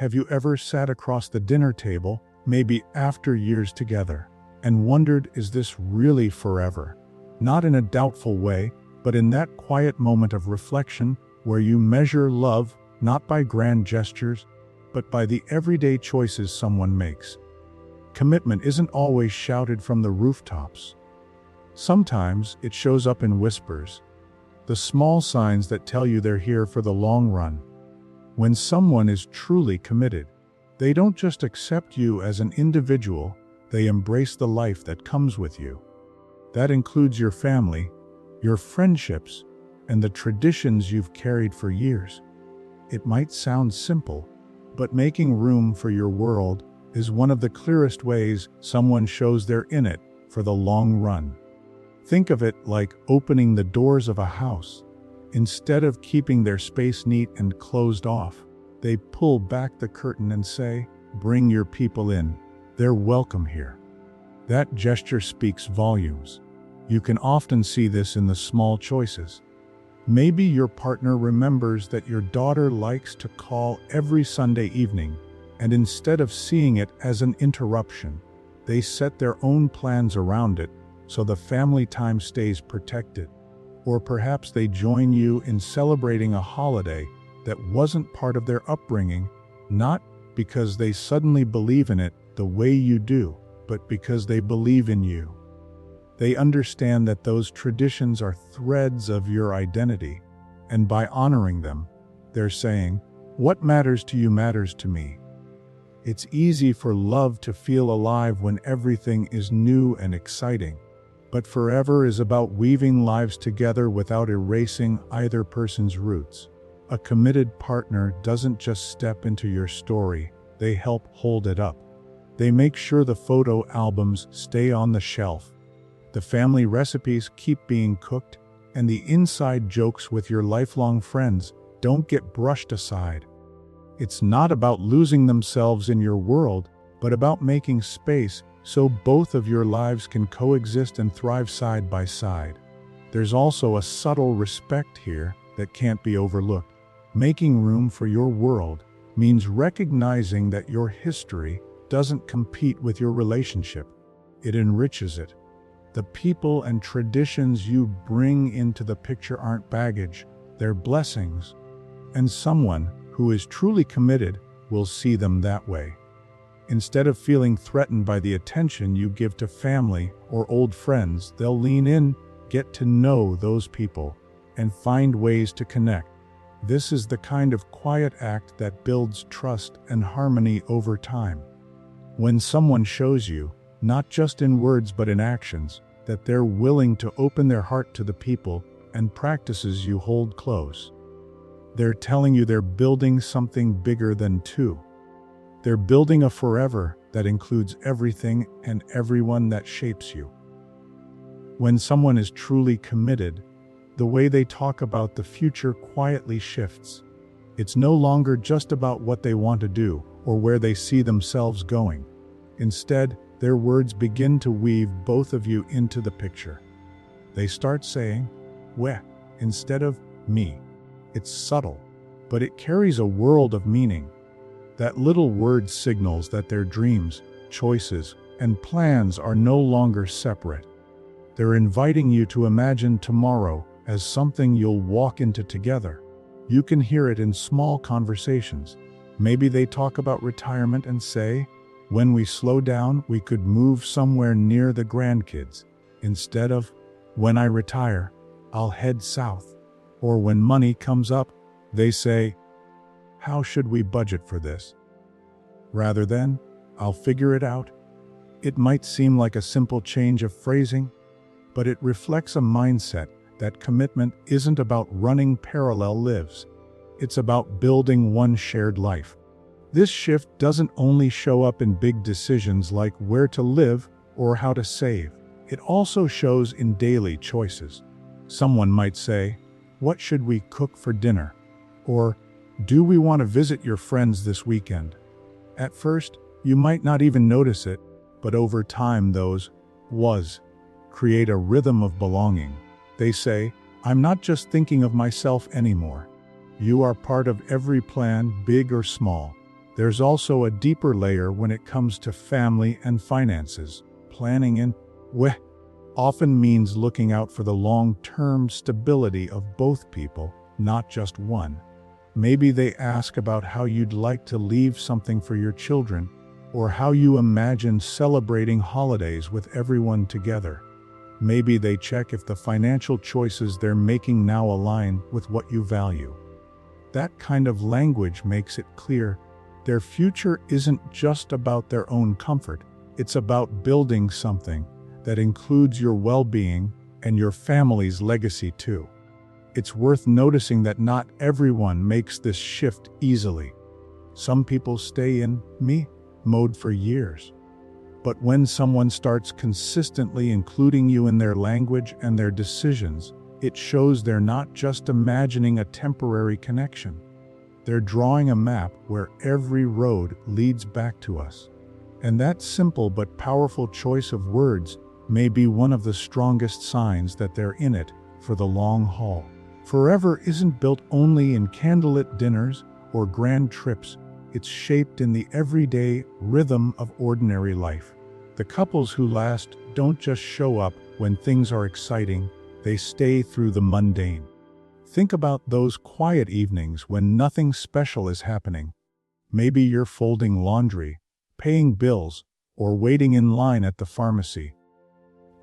Have you ever sat across the dinner table, maybe after years together, and wondered, is this really forever? Not in a doubtful way, but in that quiet moment of reflection where you measure love not by grand gestures, but by the everyday choices someone makes. Commitment isn't always shouted from the rooftops. Sometimes it shows up in whispers, the small signs that tell you they're here for the long run. When someone is truly committed, they don't just accept you as an individual, they embrace the life that comes with you. That includes your family, your friendships, and the traditions you've carried for years. It might sound simple, but making room for your world is one of the clearest ways someone shows they're in it for the long run. Think of it like opening the doors of a house. Instead of keeping their space neat and closed off, they pull back the curtain and say, "Bring your people in. They're welcome here." That gesture speaks volumes. You can often see this in the small choices. Maybe your partner remembers that your daughter likes to call every Sunday evening, and instead of seeing it as an interruption, they set their own plans around it so the family time stays protected. Or perhaps they join you in celebrating a holiday that wasn't part of their upbringing, not because they suddenly believe in it the way you do, but because they believe in you. They understand that those traditions are threads of your identity, and by honoring them, they're saying, "What matters to you matters to me." It's easy for love to feel alive when everything is new and exciting, but forever is about weaving lives together without erasing either person's roots. A committed partner doesn't just step into your story, they help hold it up. They make sure the photo albums stay on the shelf, the family recipes keep being cooked, and the inside jokes with your lifelong friends don't get brushed aside. It's not about losing themselves in your world, but about making space so both of your lives can coexist and thrive side by side. There's also a subtle respect here that can't be overlooked. Making room for your world means recognizing that your history doesn't compete with your relationship. It enriches it. The people and traditions you bring into the picture aren't baggage, they're blessings. And someone who is truly committed will see them that way. Instead of feeling threatened by the attention you give to family or old friends, they'll lean in, get to know those people, and find ways to connect. This is the kind of quiet act that builds trust and harmony over time. When someone shows you, not just in words but in actions, that they're willing to open their heart to the people and practices you hold close, they're telling you they're building something bigger than two. They're building a forever that includes everything and everyone that shapes you. When someone is truly committed, the way they talk about the future quietly shifts. It's no longer just about what they want to do or where they see themselves going. Instead, their words begin to weave both of you into the picture. They start saying, "we," instead of "me." It's subtle, but it carries a world of meaning. That little word signals that their dreams, choices, and plans are no longer separate. They're inviting you to imagine tomorrow as something you'll walk into together. You can hear it in small conversations. Maybe they talk about retirement and say, "When we slow down, we could move somewhere near the grandkids," instead of, "When I retire, I'll head south." Or when money comes up, they say, "How should we budget for this?" rather than, "I'll figure it out." It might seem like a simple change of phrasing, but it reflects a mindset that commitment isn't about running parallel lives. It's about building one shared life. This shift doesn't only show up in big decisions like where to live or how to save. It also shows in daily choices. Someone might say, "What should we cook for dinner?" Or, "Do we want to visit your friends this weekend?" At first, you might not even notice it, but over time those "was" create a rhythm of belonging. They say, "I'm not just thinking of myself anymore. You are part of every plan, big or small." There's also a deeper layer when it comes to family and finances. Planning in weh often means looking out for the long-term stability of both people, not just one. Maybe they ask about how you'd like to leave something for your children, or how you imagine celebrating holidays with everyone together. Maybe they check if the financial choices they're making now align with what you value. That kind of language makes it clear their future isn't just about their own comfort, it's about building something that includes your well-being and your family's legacy too. It's worth noticing that not everyone makes this shift easily. Some people stay in me mode for years. But when someone starts consistently including you in their language and their decisions, it shows they're not just imagining a temporary connection. They're drawing a map where every road leads back to us. And that simple but powerful choice of words may be one of the strongest signs that they're in it for the long haul. Forever isn't built only in candlelit dinners or grand trips. It's shaped in the everyday rhythm of ordinary life. The couples who last don't just show up when things are exciting, they stay through the mundane. Think about those quiet evenings when nothing special is happening. Maybe you're folding laundry, paying bills, or waiting in line at the pharmacy.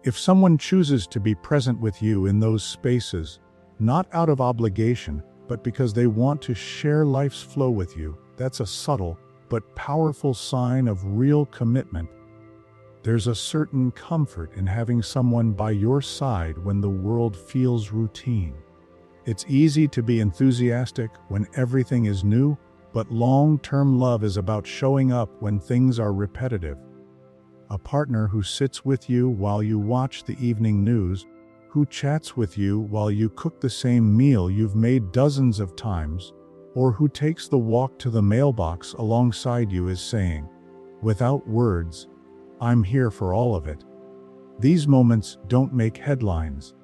If someone chooses to be present with you in those spaces, not out of obligation, but because they want to share life's flow with you, that's a subtle but powerful sign of real commitment. There's a certain comfort in having someone by your side when the world feels routine. It's easy to be enthusiastic when everything is new, but long-term love is about showing up when things are repetitive. A partner who sits with you while you watch the evening news, who chats with you while you cook the same meal you've made dozens of times, or who takes the walk to the mailbox alongside you is saying, without words, I'm here for all of it. These moments don't make headlines,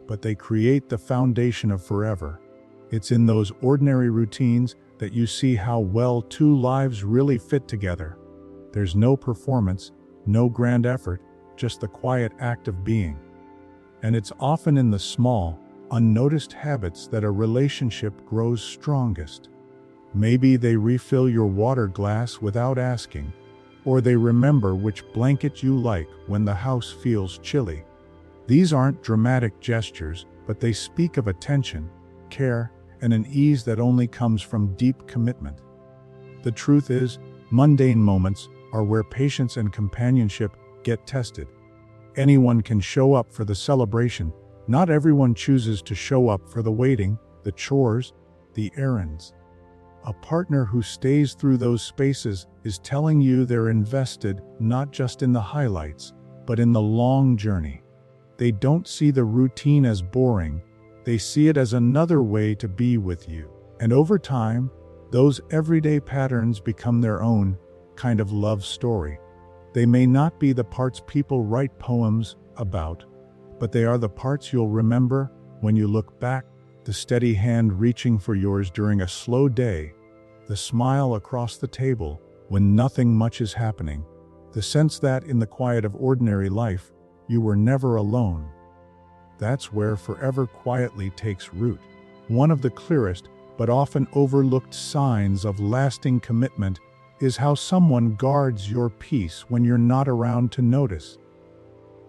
but they create the foundation of forever. It's in those ordinary routines that you see how well two lives really fit together. There's no performance, no grand effort, just the quiet act of being. And it's often in the small, unnoticed habits that a relationship grows strongest. Maybe they refill your water glass without asking, or they remember which blanket you like when the house feels chilly. These aren't dramatic gestures, but they speak of attention, care, and an ease that only comes from deep commitment. The truth is, mundane moments are where patience and companionship get tested. Anyone can show up for the celebration. Not everyone chooses to show up for the waiting, the chores, the errands. A partner who stays through those spaces is telling you they're invested not just in the highlights, but in the long journey. They don't see the routine as boring, they see it as another way to be with you. And over time, those everyday patterns become their own kind of love story. They may not be the parts people write poems about, but they are the parts you'll remember when you look back, the steady hand reaching for yours during a slow day, the smile across the table when nothing much is happening, the sense that in the quiet of ordinary life, you were never alone. That's where forever quietly takes root. One of the clearest but often overlooked signs of lasting commitment is how someone guards your peace when you're not around to notice.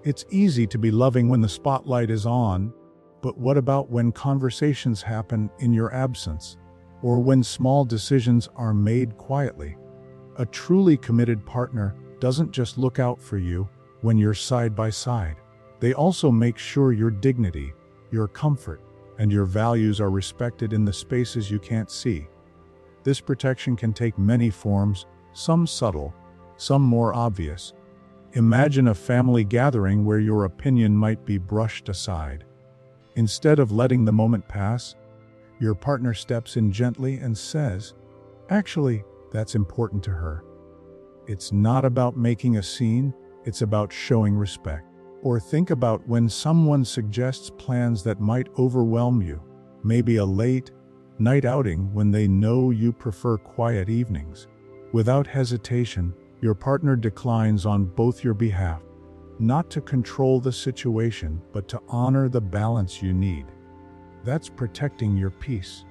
It's easy to be loving when the spotlight is on, but what about when conversations happen in your absence, or when small decisions are made quietly? A truly committed partner doesn't just look out for you when you're side by side. They also make sure your dignity, your comfort, and your values are respected in the spaces you can't see. This protection can take many forms, some subtle, some more obvious. Imagine a family gathering where your opinion might be brushed aside. Instead of letting the moment pass, your partner steps in gently and says, "Actually, that's important to her." It's not about making a scene, it's about showing respect. Or think about when someone suggests plans that might overwhelm you, maybe a late night outing when they know you prefer quiet evenings. Without hesitation, your partner declines on both your behalf, not to control the situation, but to honor the balance you need. That's protecting your peace.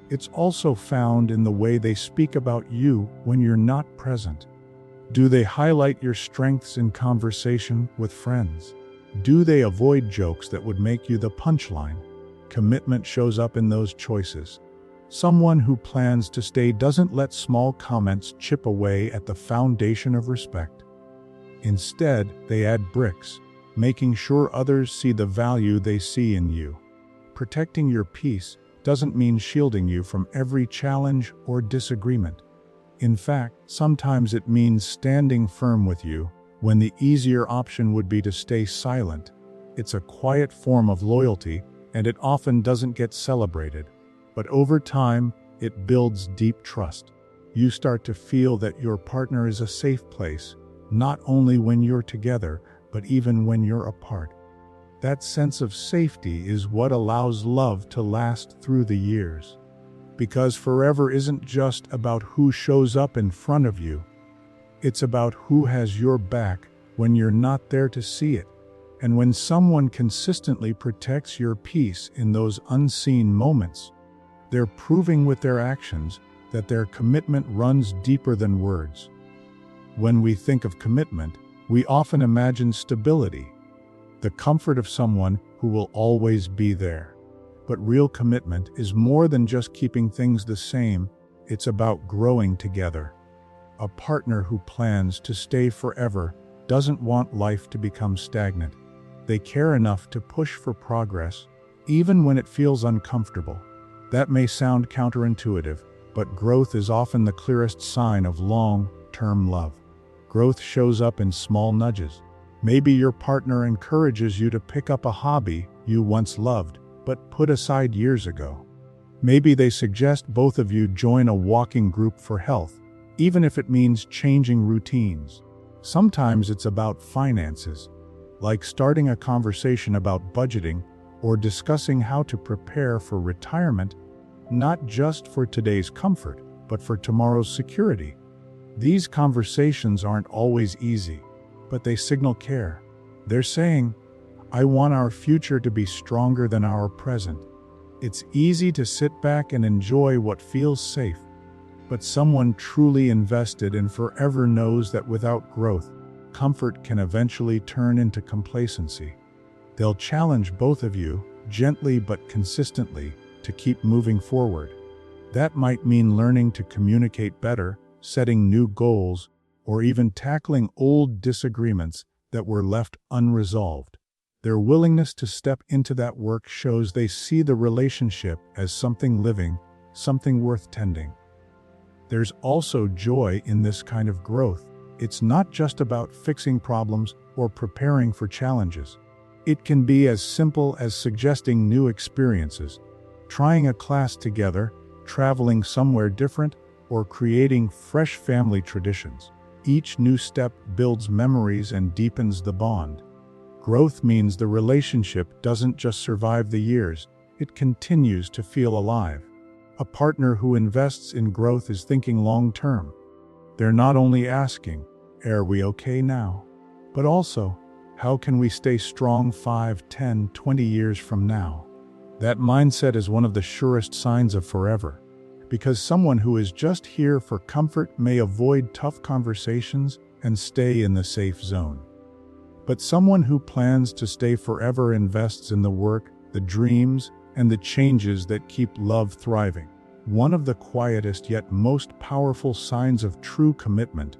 It's also found in the way they speak about you when you're not present. Do they highlight your strengths in conversation with friends? Do they avoid jokes that would make you the punchline? Commitment shows up in those choices. Someone who plans to stay doesn't let small comments chip away at the foundation of respect. Instead, they add bricks, making sure others see the value they see in you. Protecting your peace doesn't mean shielding you from every challenge or disagreement. In fact, sometimes it means standing firm with you when the easier option would be to stay silent. It's a quiet form of loyalty, and it often doesn't get celebrated. But over time, it builds deep trust. You start to feel that your partner is a safe place, not only when you're together, but even when you're apart. That sense of safety is what allows love to last through the years. Because forever isn't just about who shows up in front of you. It's about who has your back when you're not there to see it. And when someone consistently protects your peace in those unseen moments, they're proving with their actions that their commitment runs deeper than words. When we think of commitment, we often imagine stability, the comfort of someone who will always be there. But real commitment is more than just keeping things the same, it's about growing together. A partner who plans to stay forever doesn't want life to become stagnant. They care enough to push for progress, even when it feels uncomfortable. That may sound counterintuitive, but growth is often the clearest sign of long-term love. Growth shows up in small nudges. Maybe your partner encourages you to pick up a hobby you once loved, but put aside years ago. Maybe they suggest both of you join a walking group for health, even if it means changing routines. Sometimes it's about finances, like starting a conversation about budgeting or discussing how to prepare for retirement, not just for today's comfort, but for tomorrow's security. These conversations aren't always easy, but they signal care. They're saying, I want our future to be stronger than our present. It's easy to sit back and enjoy what feels safe, but someone truly invested in forever knows that without growth, comfort can eventually turn into complacency. They'll challenge both of you, gently but consistently, to keep moving forward. That might mean learning to communicate better, setting new goals, or even tackling old disagreements that were left unresolved. Their willingness to step into that work shows they see the relationship as something living, something worth tending. There's also joy in this kind of growth. It's not just about fixing problems or preparing for challenges. It can be as simple as suggesting new experiences, trying a class together, traveling somewhere different, or creating fresh family traditions. Each new step builds memories and deepens the bond. Growth means the relationship doesn't just survive the years, it continues to feel alive. A partner who invests in growth is thinking long-term. They're not only asking, are we okay now? But also, how can we stay strong 5, 10, 20 years from now? That mindset is one of the surest signs of forever, because someone who is just here for comfort may avoid tough conversations and stay in the safe zone. But someone who plans to stay forever invests in the work, the dreams, and the changes that keep love thriving. One of the quietest yet most powerful signs of true commitment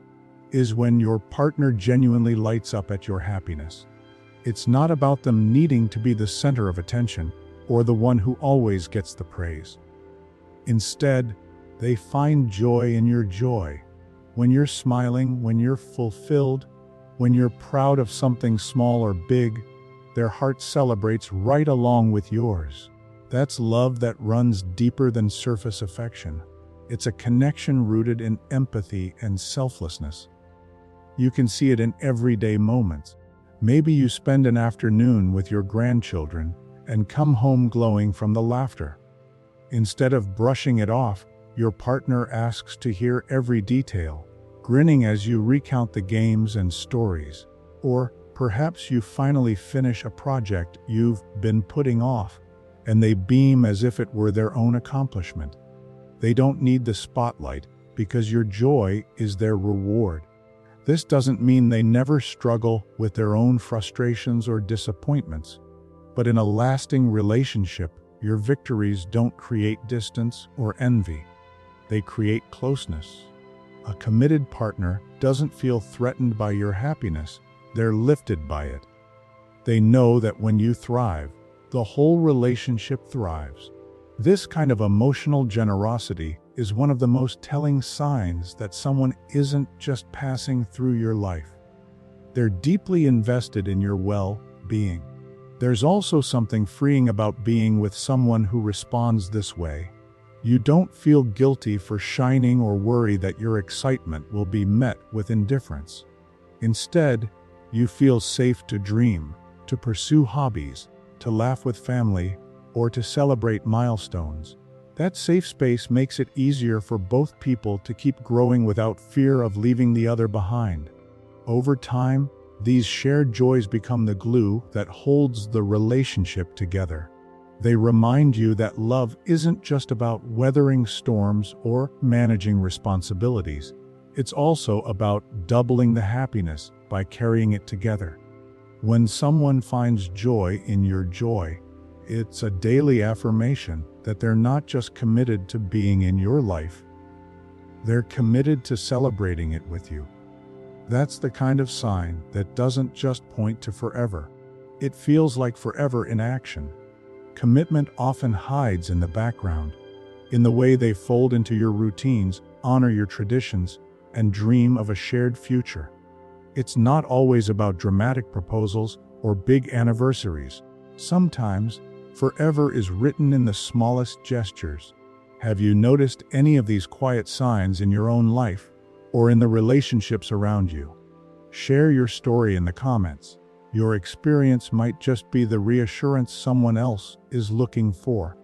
is when your partner genuinely lights up at your happiness. It's not about them needing to be the center of attention or the one who always gets the praise. Instead, they find joy in your joy. When you're smiling, when you're fulfilled, when you're proud of something small or big, their heart celebrates right along with yours. That's love that runs deeper than surface affection. It's a connection rooted in empathy and selflessness. You can see it in everyday moments. Maybe you spend an afternoon with your grandchildren and come home glowing from the laughter. Instead of brushing it off, your partner asks to hear every detail, grinning as you recount the games and stories. Or perhaps you finally finish a project you've been putting off, and they beam as if it were their own accomplishment. They don't need the spotlight because your joy is their reward. This doesn't mean they never struggle with their own frustrations or disappointments, but in a lasting relationship, your victories don't create distance or envy. They create closeness. A committed partner doesn't feel threatened by your happiness, they're lifted by it. They know that when you thrive, the whole relationship thrives. This kind of emotional generosity is one of the most telling signs that someone isn't just passing through your life. They're deeply invested in your well-being. There's also something freeing about being with someone who responds this way. You don't feel guilty for shining or worry that your excitement will be met with indifference. Instead, you feel safe to dream, to pursue hobbies, to laugh with family, or to celebrate milestones. That safe space makes it easier for both people to keep growing without fear of leaving the other behind. Over time, these shared joys become the glue that holds the relationship together. They remind you that love isn't just about weathering storms or managing responsibilities. It's also about doubling the happiness by carrying it together. When someone finds joy in your joy, it's a daily affirmation that they're not just committed to being in your life, they're committed to celebrating it with you. That's the kind of sign that doesn't just point to forever. It feels like forever in action. Commitment often hides in the background, in the way they fold into your routines, honor your traditions, and dream of a shared future. It's not always about dramatic proposals or big anniversaries. Sometimes, forever is written in the smallest gestures. Have you noticed any of these quiet signs in your own life or in the relationships around you? Share your story in the comments. Your experience might just be the reassurance someone else is looking for.